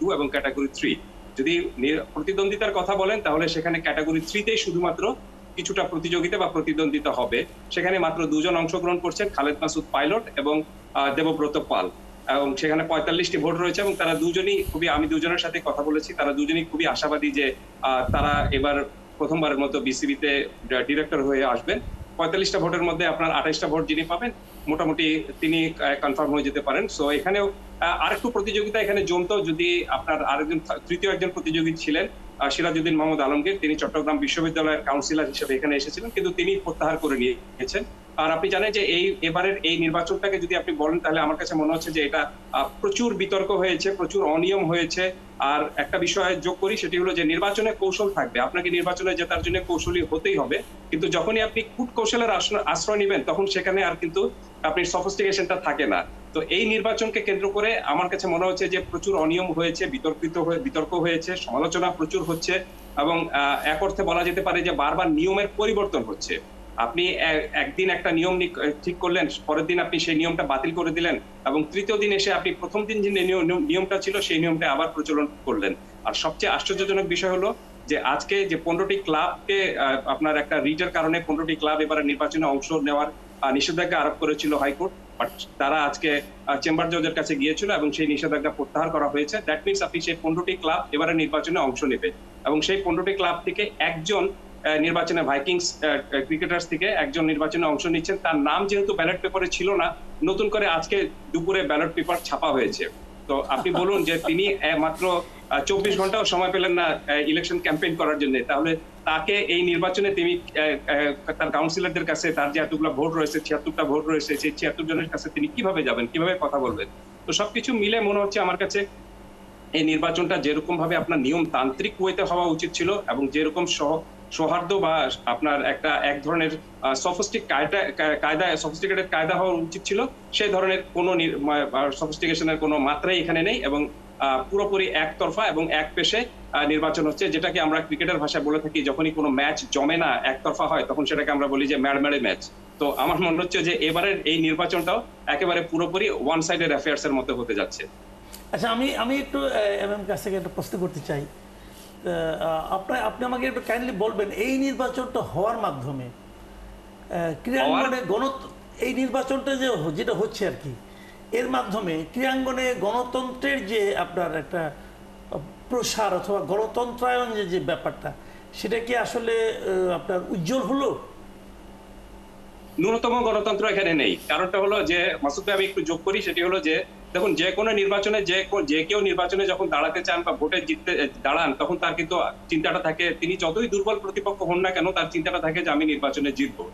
2 এবং ক্যাটাগরি 3। যদি প্রতিদ্বন্দ্বিতার কথা বলেন তাহলে সেখানে ক্যাটাগরি 3 তেই শুধুমাত্র কিছুটা প্রতিযোগিতা বা প্রতিদ্বন্দ্বিতা হবে। সেখানে মাত্র 2 জন অংশগ্রহণ করছেন, খালেদ মাসুদ পাইলট এবং দেবব্রত পাল। এবং সেখানে ৪৫ টি ভোট রয়েছে এবং তারা দুজনই আমি দুজনের সাথে কথা বলেছি। তারা দুজনই খুবই আশাবাদী যে তারা এবার প্রথমবারের মতো বিসিবিতে ডিরেক্টর হয়ে আসবেন। ৪৫ টা ভোটের মধ্যে আপনার ২৮ টা ভোট যিনি পাবেন মোটামুটি তিনি কনফার্ম হয়ে যেতে পারেন। সো এখানেও আরেকটু প্রতিযোগিতা এখানে জমতো যদি আপনার আরেকজন তৃতীয় একজন প্রতিযোগী ছিলেন সিরাজউদ্দিন মোহাম্মদ আলমগীর। তিনি চট্টগ্রাম বিশ্ববিদ্যালয়ের কাউন্সিলর হিসেবে এখানে এসেছিলেন, কিন্তু তিনি প্রত্যাহার করে নিয়েছেন। আর আপনি জানেন যে এবারের এই নির্বাচনটাকে যদি আপনি বলেন তাহলে আমার কাছে মনে হচ্ছে যে এটা প্রচুর বিতর্ক হয়েছে, প্রচুর অনিয়ম হয়েছে। আর একটা বিষয় যোগ করি, সেটি হলো যে নির্বাচনে কৌশল থাকবে। আপনাকে নির্বাচনে জেতার জন্য কৌশলী হতেই হবে, কিন্তু যখনই আপনি কূটকৌশলের আশ্রয় নেবেন তখন সেখানে আর কিন্তু আপনি সফিস্টিকেশনটা থাকে না। তো এই নির্বাচনকে কেন্দ্র করে আমার কাছে মনে হচ্ছে যে প্রচুর অনিয়ম হয়েছে, বিতর্ক হয়েছে, সমালোচনা প্রচুর হচ্ছে এবং এক অর্থে বলা যেতে পারে যে বারবার নিয়মের পরিবর্তন হচ্ছে। আপনি একদিন একটা নিয়ম ঠিক করলেন, পরের দিন আপনি সেই নিয়মটা বাতিল করে দিলেন এবং তৃতীয় দিন এসে আপনি প্রথম দিন যে নিয়মটা ছিল সেই নিয়মটা আবার প্রচলন করলেন। আর সবচেয়ে আশ্চর্যজনক বিষয় হলো যে আজকে যে ১৫টি ক্লাবকে আপনার একটা রিটের কারণে ১৫টি ক্লাব এবারে নির্বাচনে অংশ নেওয়ার নিষেধাজ্ঞা আরোপ করেছিল হাইকোর্ট, বাট তারা আজকে চেম্বার জজের কাছে গিয়েছিল এবং সেই নিষেধাজ্ঞা প্রত্যাহার করা হয়েছে। দ্যাট মিনস আপনি সেই ১৫টি ক্লাব এবারে নির্বাচনে অংশ নেবে এবং সেই ১৫টি ক্লাব থেকে একজন নির্বাচনে ভাইকিংস ক্রিকেটার্স থেকে একজন নির্বাচনে অংশ নিচ্ছেন। তার নাম যেহেতু ব্যালট পেপারে ছিল না, নতুন করে আজকে দুপুরে ব্যালট পেপার ছাপা হয়েছে। তো আপনি বলুন যে তিনি মাত্র ২৪ ঘন্টাও সময় পেলেন না ইলেকশন ক্যাম্পেইন করার জন্য, তাহলে তাকে এই নির্বাচনে তিনি তার কাউন্সিলরদের কাছে তার যে এতগুলো ভোট রয়েছে, ৭৬টা ভোট রয়েছে, সেই ৭৬ জনের কাছে তিনি কিভাবে যাবেন, কিভাবে কথা বলবেন? তো সবকিছু মিলে মনে হচ্ছে আমার কাছে এই নির্বাচনটা যেরকম ভাবে আপনার নিয়ম তান্ত্রিক ওয়েতে হওয়া উচিত ছিল এবং যেরকম সৌহার্দ্য বা আপনার এক ধরনের সফিস্টিকেটেড কায়দা হওয়া উচিত ছিল, সেই ধরনের কোনো সফিস্টিকেশনের কোনো মাত্রাই এখানে নেই এবং পুরোপুরি একতরফা এবং এক পেশে নির্বাচন হচ্ছে, যেটাকে আমরা ক্রিকেটের ভাষায় বলে থাকি যখনই কোনো ম্যাচ জমে না, একতরফা হয়, তখন সেটাকে আমরা বলি যে ম্যাড়মেড়ে ম্যাচ। তো আমার মনে হচ্ছে যে এবারের এই নির্বাচনটাও একেবারে পুরোপুরি ওয়ান সাইডেড অ্যাফেয়ার্স এর মতো হতে যাচ্ছে। আচ্ছা, আমি একটু এমএম কাছ থেকে একটা প্রশ্ন করতে চাই। আপনি আমাকে একটু কাইন্ডলি বলবেন, এই নির্বাচনটা হওয়ার মাধ্যমে ক্রীড়াঙ্গনে এই নির্বাচনটা যেটা হচ্ছে আর কি, এর মাধ্যমে ক্রীড়াঙ্গনে গণতন্ত্রের যে আপনার একটা প্রসার অথবা গণতন্ত্রায়ন যে ব্যাপারটা, সেটা কি আসলে আপনার উজ্জ্বল হলো? ন্যূনতম গণতন্ত্র এখানে নেই। কারণটা হলো যে মাসুদ ভাই, আমি একটু যোগ করি, সেটি হলো যে দেখুন, যে কোনো নির্বাচনে যে কেউ নির্বাচনে যখন দাঁড়াতে চান বা ভোটে জিততে দাঁড়ান, তখন তার কিন্তু চিন্তাটা থাকে, তিনি যতই দুর্বল প্রতিপক্ষ হন না কেন, তার চিন্তাটা থাকে যে আমি নির্বাচনে জিতবো।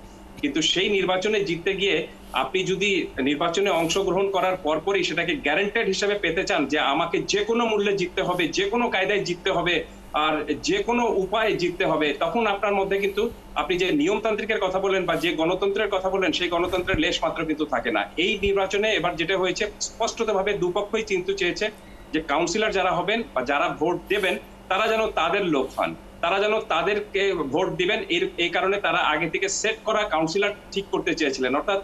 কিন্তু সেই নির্বাচনে জিততে গিয়ে আপনি যদি নির্বাচনে অংশগ্রহণ করার পরপরই সেটাকে গ্যারান্টেড হিসেবে পেতে চান যে আমাকে যে কোনো মূল্যে জিততে হবে, যে কোনো কায়দায় জিততে হবে আর যে কোনো উপায়ে জিততে হবে, তখন আপনার মধ্যে কিন্তু আপনি যে নিয়মতান্ত্রিকের কথা বলেন বা যে গণতন্ত্রের কথা বলেন, সেই গণতন্ত্রের লেশ মাত্র কিন্তু থাকে না। এই নির্বাচনে এবার যেটা হয়েছে, স্পষ্টতভাবে দুপক্ষই চিন্তা চেয়েছে যে কাউন্সিলর যারা হবেন বা যারা ভোট দেবেন তারা যেন তাদের লোক হন, তারা যেন তাদেরকে ভোট দিবেন। এই কারণে তারা আগে থেকে সেট করা কাউন্সিলর ঠিক করতে চেয়েছিলেন, অর্থাৎ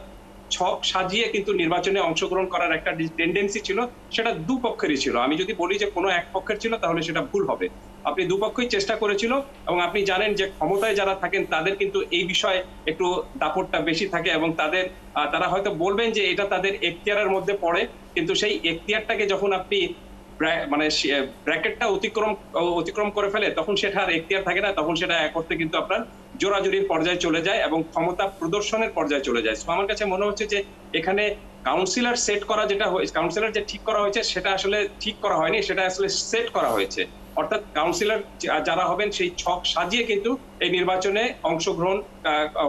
ছক সাজিয়ে কিন্তু নির্বাচনে অংশগ্রহণ করার একটা টেন্ডেন্সি ছিল, সেটা দুপক্ষেরই ছিল। আমি যদি বলি যে কোনো এক পক্ষের ছিল তাহলে সেটা ভুল হবে। আপনি দুপক্ষই চেষ্টা করেছিল এবং আপনি জানেন যে ক্ষমতায় যারা থাকেন তাদের কিন্তু এই বিষয়ে একটু দাপটটা বেশি থাকে এবং তারা হয়তো বলবেন যে এটা তাদের এখতিয়ারের মধ্যে পড়ে, কিন্তু সেই এখতিয়ারটাকে যখন আপনি মানে ব্র্যাকেটটা অতিক্রম করে ফেলে তখন সেটা আর এখতিয়ার থাকে না, তখন সেটা এক অর্থে কিন্তু আপনার জোরাজুরির পর্যায়ে চলে যায় এবং ক্ষমতা প্রদর্শনের পর্যায়ে চলে যায়। আমার কাছে মনে হচ্ছে যে এখানে কাউন্সিলর সেট করা কাউন্সিলর যে ঠিক করা হয়েছে সেটা আসলে ঠিক করা হয়নি, সেটা আসলে সেট করা হয়েছে। অর্থাৎ কাউন্সিলর যারা হবেন সেই ছক সাজিয়ে কিন্তু এই নির্বাচনে অংশগ্রহণ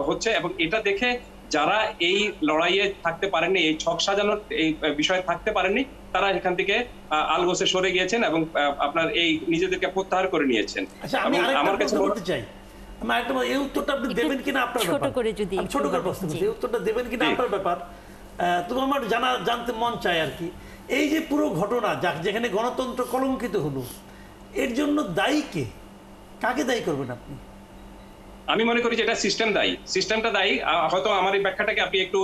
হচ্ছে এবং এটা দেখে যারা এই লড়াইয়ে থাকতে পারেননি, এই ছক সাজানোর এই বিষয়ে থাকতে পারেননি, তারা এখান থেকে আলগোছে সরে গিয়েছেন এবং আপনার এই নিজেদেরকে প্রত্যাহার করে নিয়েছেন। আমার কাছে বলতে চাই, এই উত্তরটা আপনি দেবেন কিনা আপনার ব্যাপার, ছোট করে প্রশ্ন করছি, এই উত্তরটা দেবেন কিনা আপনার ব্যাপার। তবে আমার জানতে মন চায় আর কি, এই যে পুরো ঘটনা যেখানে গণতন্ত্র কলঙ্কিত হলো, এর জন্য দায়ী কে? কাকে দায়ী করবেন আপনি? আমি মনে করি যে এটা সিস্টেমটা দায়ী। হয়তো আমার এই ব্যাখ্যাটাকে আপনি একটু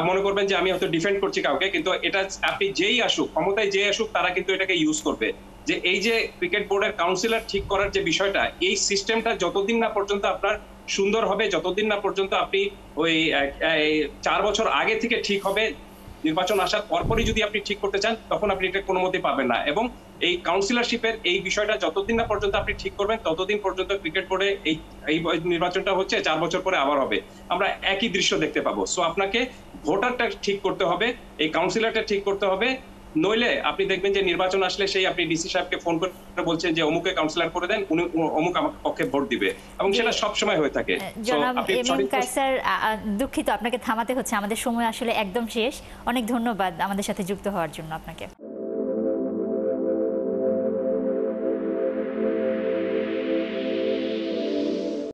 মনে করবেন যে আমি হয়তো ডিফেন্ড করছি কাউকে, কিন্তু এটা আপনি যেই আসুক, ক্ষমতায় যে আসুক, তারা কিন্তু এটাকে ইউজ করবে। যে এই যে ক্রিকেট বোর্ডের কাউন্সিলর ঠিক করার যে বিষয়টা, এই সিস্টেমটা যতদিন না পর্যন্ত আপনার সুন্দর হবে, যতদিন না পর্যন্ত আপনি ওই 4 বছর আগে থেকে ঠিক হবে, নির্বাচন আসার পরপরই যদি আপনি ঠিক করতে চান, তখন আপনি এটা কোনো মতেই পাবেন না। এবং এই কাউন্সিলরশিপের এই বিষয়টা যতদিন না পর্যন্ত আপনি ঠিক করবেন, ততদিন পর্যন্ত ক্রিকেট বোর্ডে এই নির্বাচনটা হচ্ছে 4 বছর পরে আবার হবে, আমরা একই দৃশ্য দেখতে পাবো। সো আপনাকে ভোটারটা ঠিক করতে হবে, এই কাউন্সিলরটা ঠিক করতে হবে, নইলে আপনি দেখবেন যে নির্বাচন আসলে সেই আপনি ডিসি সাহেবকে ফোন করে বলছেন যে অমুকে কাউন্সিলর করে দেন, উনি অমুক আমার পক্ষে ভোট দিবে, এবং সেটা সব সময় হয়ে থাকে। জনাব এম এম কায়সার, দুঃখিত আপনাকে থামাতে হচ্ছে, আমাদের সময় আসলে একদম শেষ। অনেক ধন্যবাদ আমাদের সাথে যুক্ত হওয়ার জন্য আপনাকে।